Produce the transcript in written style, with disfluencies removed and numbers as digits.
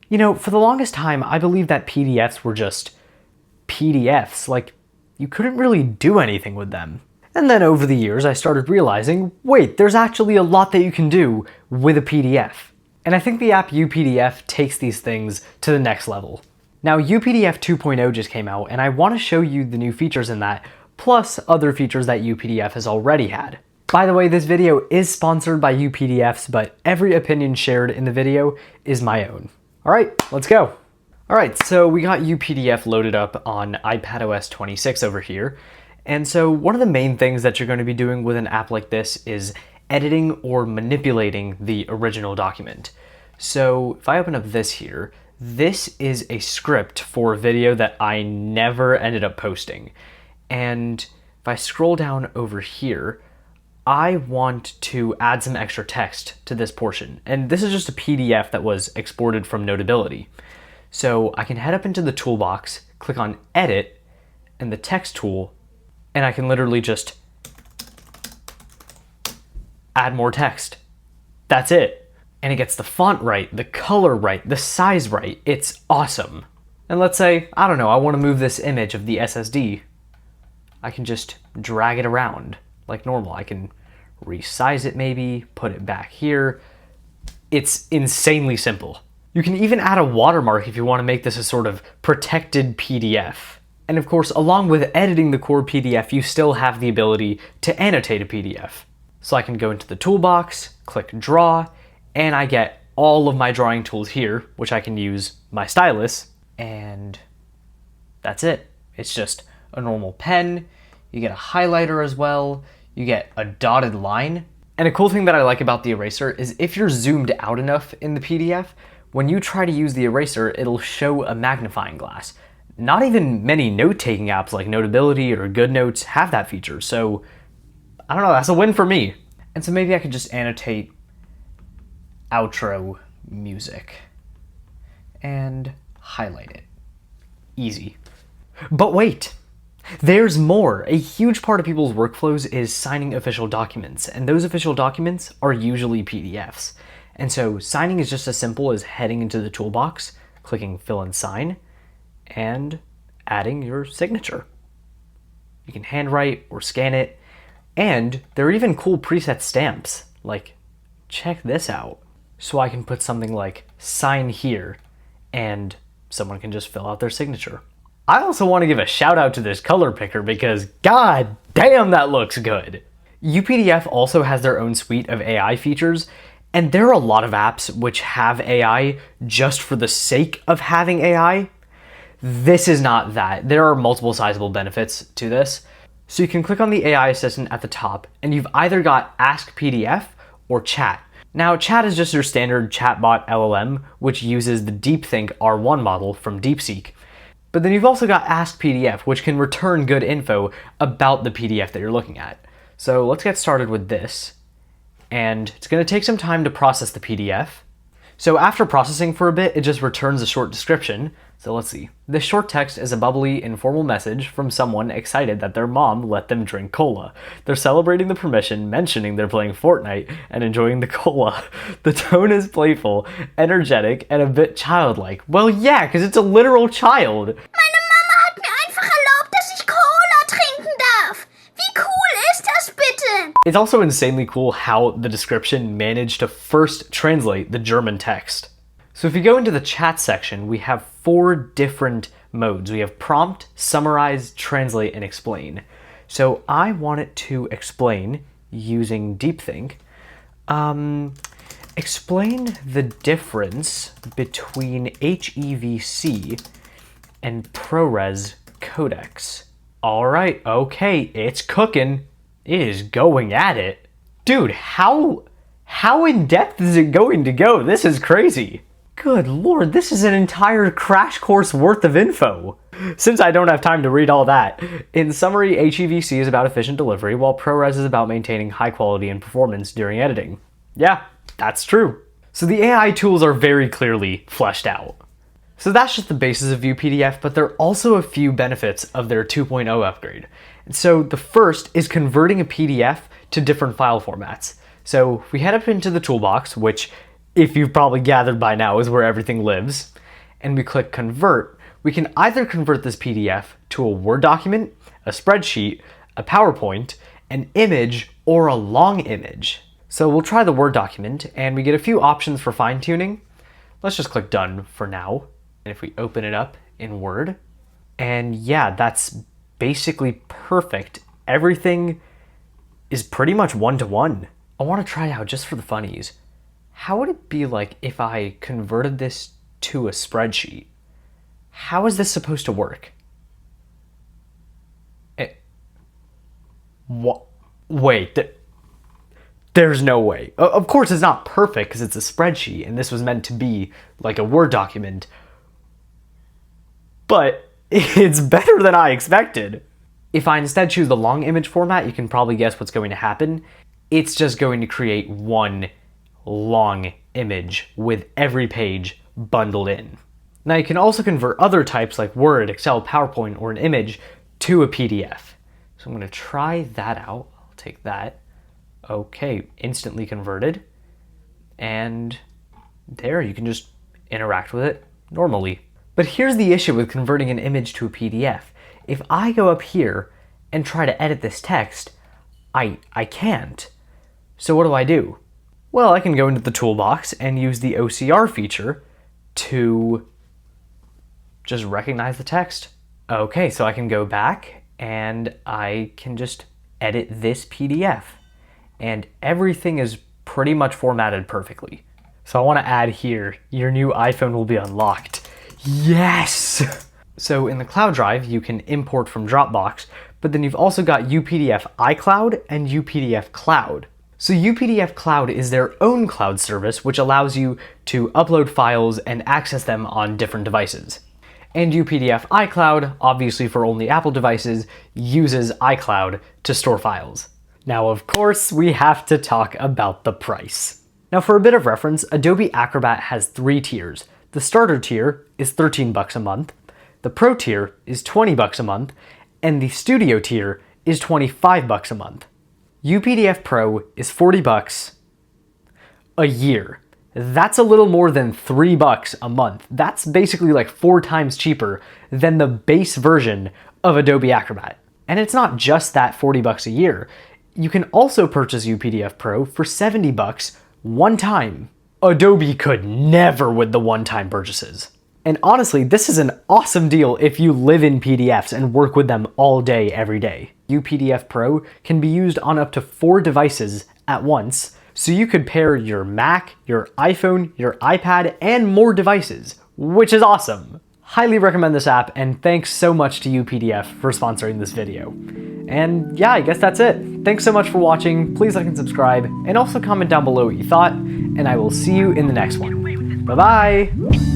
You know, for the longest time, I believed that PDFs were just PDFs, like you couldn't really do anything with them. And then over the years, I started realizing, wait, there's actually a lot that you can do with a PDF. And I think the app UPDF takes these things to the next level. Now, UPDF 2.0 just came out, and I want to show you the new features in that, plus other features that UPDF has already had. By the way, this video is sponsored by UPDFs, but every opinion shared in the video is my own. All right, let's go. All right, so we got UPDF loaded up on iPadOS 26 over here. And so one of the main things that you're going to be doing with an app like this is editing or manipulating the original document. So if I open up this here, this is a script for a video that I never ended up posting. And if I scroll down over here, I want to add some extra text to this portion. And this is just a PDF that was exported from Notability. So I can head up into the toolbox, click on Edit, and the text tool, and I can literally just add more text. That's it. And it gets the font right, the color right, the size right. It's awesome. And let's say, I don't know, I want to move this image of the SSD. I can just drag it around like normal. I can resize it maybe, put it back here. It's insanely simple. You can even add a watermark if you want to make this a sort of protected PDF. And of course, along with editing the core PDF, you still have the ability to annotate a PDF. So I can go into the toolbox, click Draw, and I get all of my drawing tools here, which I can use my stylus, and that's it. It's just a normal pen. You get a highlighter as well. You get a dotted line. And a cool thing that I like about the eraser is if you're zoomed out enough in the PDF, when you try to use the eraser, it'll show a magnifying glass. Not even many note-taking apps like Notability or GoodNotes have that feature, so I don't know, that's a win for me. And so maybe I could just annotate outro music and highlight it. Easy. But wait! There's more! A huge part of people's workflows is signing official documents, and those official documents are usually PDFs. And so signing is just as simple as heading into the toolbox, clicking Fill and Sign, and adding your signature. You can handwrite or scan it, and there are even cool preset stamps, like check this out. So I can put something like sign here, and someone can just fill out their signature. I also want to give a shout out to this color picker because god damn that looks good. UPDF also has their own suite of AI features, and there are a lot of apps which have AI just for the sake of having AI. This is not that. There are multiple sizable benefits to this. So you can click on the AI assistant at the top, and you've either got Ask PDF or Chat. Now, Chat is just your standard chatbot LLM, which uses the DeepThink R1 model from DeepSeek. But then you've also got Ask PDF, which can return good info about the PDF that you're looking at. So let's get started with this. And it's going to take some time to process the PDF. So after processing for a bit, it just returns a short description. So let's see. This short text is a bubbly, informal message from someone excited that their mom let them drink cola. They're celebrating the permission, mentioning they're playing Fortnite, and enjoying the cola. The tone is playful, energetic, and a bit childlike. Well, yeah, because it's a literal child. Meine Mama hat mir einfach erlaubt, dass ich Cola trinken darf. Wie cool ist das bitte? It's also insanely cool how the description managed to first translate the German text. So if you go into the chat section, we have 4 different modes. We have prompt, summarize, translate, and explain. So I want it to explain using DeepThink. Explain the difference between HEVC and ProRes codecs. All right, okay, it's cooking. It is going at it. Dude, how in depth is it going to go? This is crazy. Good lord, this is an entire crash course worth of info. Since I don't have time to read all that, in summary, HEVC is about efficient delivery, while ProRes is about maintaining high quality and performance during editing. Yeah, that's true. So the AI tools are very clearly fleshed out. So that's just the basis of UPDF, but there are also a few benefits of their 2.0 upgrade. And so the first is converting a PDF to different file formats. So if we head up into the toolbox, which if you've probably gathered by now, is where everything lives, and we click convert, we can either convert this PDF to a Word document, a spreadsheet, a PowerPoint, an image, or a long image. So we'll try the Word document, and we get a few options for fine-tuning. Let's just click done for now. And if we open it up in Word, and yeah, that's basically perfect. Everything is pretty much one-to-one. I want to try out just for the funnies. How would it be like if I converted this to a spreadsheet? How is this supposed to work? What? Wait, there's no way. Of course it's not perfect because it's a spreadsheet and this was meant to be like a Word document. But it's better than I expected. If I instead choose the long image format, you can probably guess what's going to happen. It's just going to create one long image with every page bundled in. Now you can also convert other types like Word, Excel, PowerPoint, or an image to a PDF. So I'm going to try that out. I'll take that. Okay, instantly converted. And there, you can just interact with it normally. But here's the issue with converting an image to a PDF. If I go up here and try to edit this text, I can't. So what do? Well, I can go into the toolbox and use the OCR feature to just recognize the text. Okay, so I can go back and I can just edit this PDF. And everything is pretty much formatted perfectly. So I want to add here, your new iPhone will be unlocked. Yes! So in the cloud drive, you can import from Dropbox, but then you've also got UPDF iCloud and UPDF Cloud. So UPDF Cloud is their own cloud service, which allows you to upload files and access them on different devices. And UPDF iCloud, obviously for only Apple devices, uses iCloud to store files. Now, of course, we have to talk about the price. Now, for a bit of reference, Adobe Acrobat has 3 tiers. The starter tier is $13 a month, the Pro tier is $20 a month, and the Studio tier is $25 a month. UPDF Pro is $40 a year. That's a little more than $3 a month. That's basically like 4 times cheaper than the base version of Adobe Acrobat. And it's not just that $40 a year. You can also purchase UPDF Pro for $70 one time. Adobe could never with the one-time purchases. And honestly, this is an awesome deal if you live in PDFs and work with them all day, every day. UPDF Pro can be used on up to 4 devices at once, so you could pair your Mac, your iPhone, your iPad, and more devices, which is awesome. Highly recommend this app, and thanks so much to UPDF for sponsoring this video. And yeah, I guess that's it. Thanks so much for watching. Please like and subscribe, and also comment down below what you thought, and I will see you in the next one. Bye-bye!